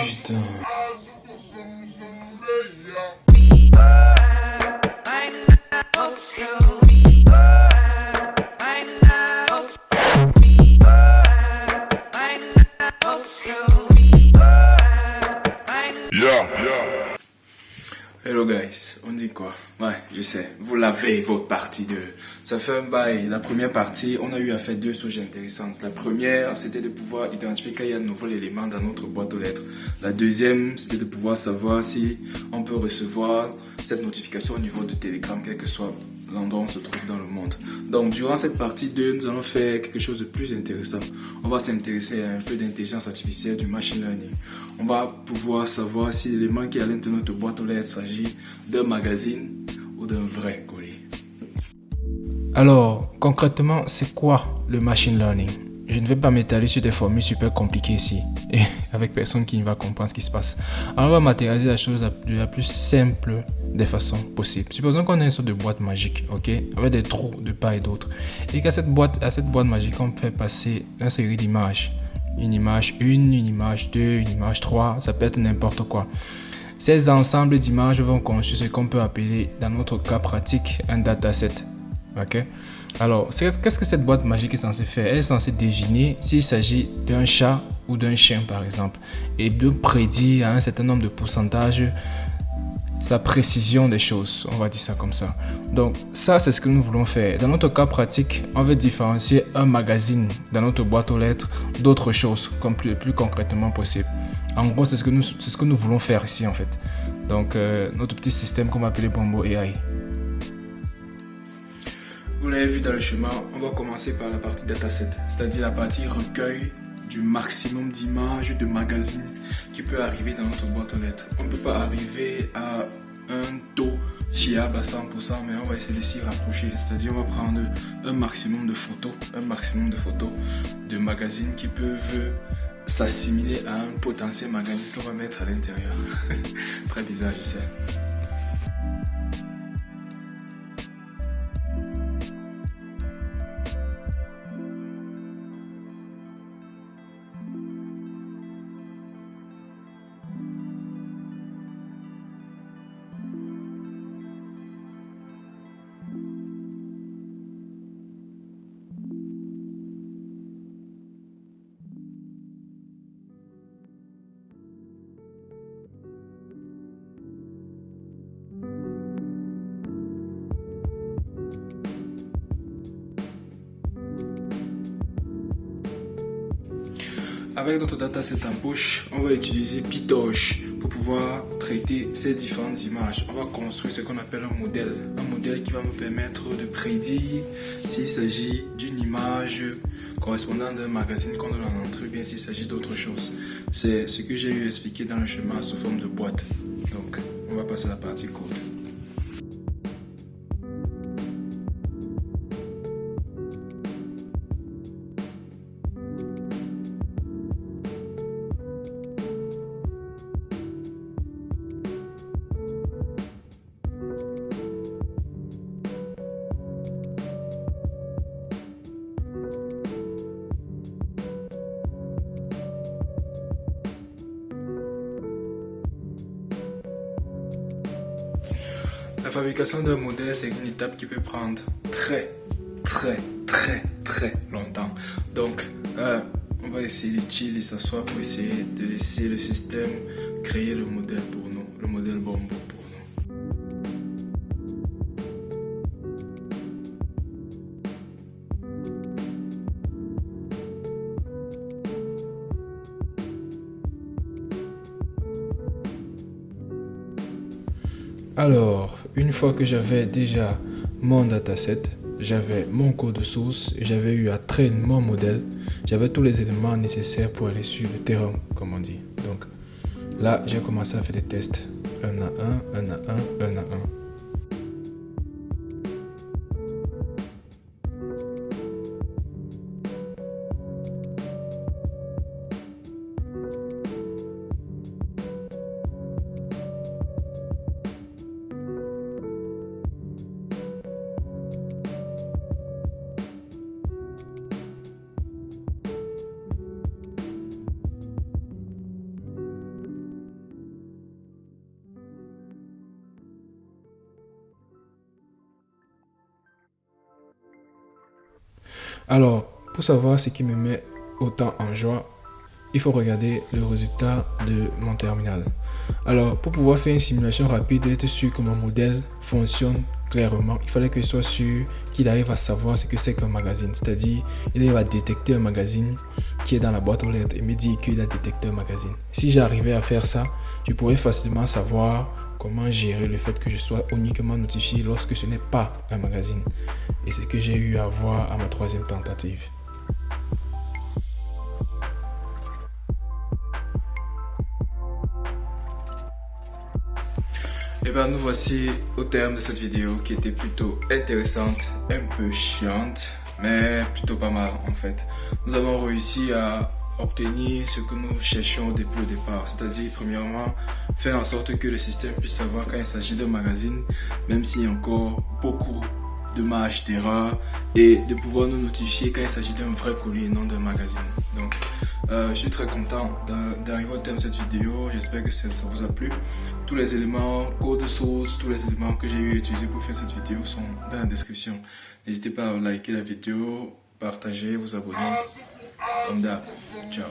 putain. Hello guys, on dit quoi? Ouais, je sais, vous l'avez votre partie 2. Ça fait un bail. La première partie, on a eu à faire deux choses intéressantes. La première, c'était de pouvoir identifier qu'il y a un nouvel élément dans notre boîte aux lettres. La deuxième, c'était de pouvoir savoir si on peut recevoir cette notification au niveau de Telegram, quel que soit l'endroit où on se trouve dans le monde. Donc, durant cette partie 2, nous allons faire quelque chose de plus intéressant. On va s'intéresser à un peu d'intelligence artificielle, du machine learning. On va pouvoir savoir si l'élément qui est à l'intérieur de notre boîte aux lettres s'agit d'un magazine ou d'un vrai colis. Alors, concrètement, c'est quoi le machine learning? Je ne vais pas m'étaler sur des formules super compliquées ici, et avec personne qui ne va comprendre ce qui se passe. Alors, on va matérialiser la chose de la plus simple des façons possibles. Supposons qu'on a une sorte de boîte magique, ok, avec des trous de part et d'autre, et qu'à cette boîte magique, on fait passer une série d'images. Une image 1, une image 2, une image 3, ça peut être n'importe quoi. Ces ensembles d'images vont constituer ce qu'on peut appeler, dans notre cas pratique, un dataset. Ok. Alors, qu'est-ce que cette boîte magique est censée faire? Elle est censée deviner s'il s'agit d'un chat ou d'un chien, par exemple, et de prédire à un certain nombre de pourcentages sa précision des choses, on va dire ça comme ça. Donc ça, c'est ce que nous voulons faire. Dans notre cas pratique, on veut différencier un magazine dans notre boîte aux lettres d'autres choses, comme le plus concrètement possible. En gros, c'est ce que nous voulons faire ici en fait. Donc notre petit système qu'on va appeler Bombo AI. Vous l'avez vu dans le chemin, on va commencer par la partie dataset, c'est-à-dire la partie recueil du maximum d'images de magazines qui peut arriver dans notre boîte aux lettres. On ne peut pas arriver à un taux fiable à 100%, mais on va essayer de s'y rapprocher. C'est-à-dire on va prendre un maximum de photos de magazines qui peuvent s'assimiler à un potentiel magazine qu'on va mettre à l'intérieur. Très bizarre, je sais. Avec notre dataset en poche, on va utiliser PyTorch pour pouvoir traiter ces différentes images. On va construire ce qu'on appelle un modèle qui va nous permettre de prédire s'il s'agit d'une image correspondant à un magazine qu'on donne en entrée ou bien s'il s'agit d'autre chose. C'est ce que j'ai eu expliqué dans le schéma sous forme de boîte. Donc, on va passer à la partie code. La fabrication d'un modèle, c'est une étape qui peut prendre très longtemps. Donc, on va essayer de chill et s'asseoir pour essayer de laisser le système créer le modèle pour nous, le modèle Bombo pour nous. Alors, une fois que j'avais déjà mon dataset, j'avais mon code source, j'avais eu à traîner mon modèle, j'avais tous les éléments nécessaires pour aller sur le terrain, comme on dit. Donc là, j'ai commencé à faire des tests, un à un. Alors, pour savoir ce qui me met autant en joie, il faut regarder le résultat de mon terminal. Alors, pour pouvoir faire une simulation rapide et être sûr que mon modèle fonctionne clairement, il fallait que je sois sûr qu'il arrive à savoir ce que c'est qu'un magazine. C'est-à-dire, il arrive à détecter un magazine qui est dans la boîte aux lettres et me dire qu'il a détecté un magazine. Si j'arrivais à faire ça, je pourrais facilement savoir comment gérer le fait que je sois uniquement notifié lorsque ce n'est pas un magazine. Et c'est ce que j'ai eu à voir à ma troisième tentative. Et bien nous voici au terme de cette vidéo qui était plutôt intéressante, un peu chiante, mais plutôt pas mal en fait. Nous avons réussi à obtenir ce que nous cherchions depuis le départ, c'est-à-dire premièrement faire en sorte que le système puisse savoir quand il s'agit d'un magazine, même s'il y a encore beaucoup de marge d'erreur, et de pouvoir nous notifier quand il s'agit d'un vrai colis et non d'un magazine. Donc je suis très content d'arriver au terme de cette vidéo. J'espère que ça vous a plu. Tous les éléments, code source, tous les éléments que j'ai eu à utiliser pour faire cette vidéo sont dans la description. N'hésitez pas à liker la vidéo, partager, vous abonner. Comme d'hab. Ciao.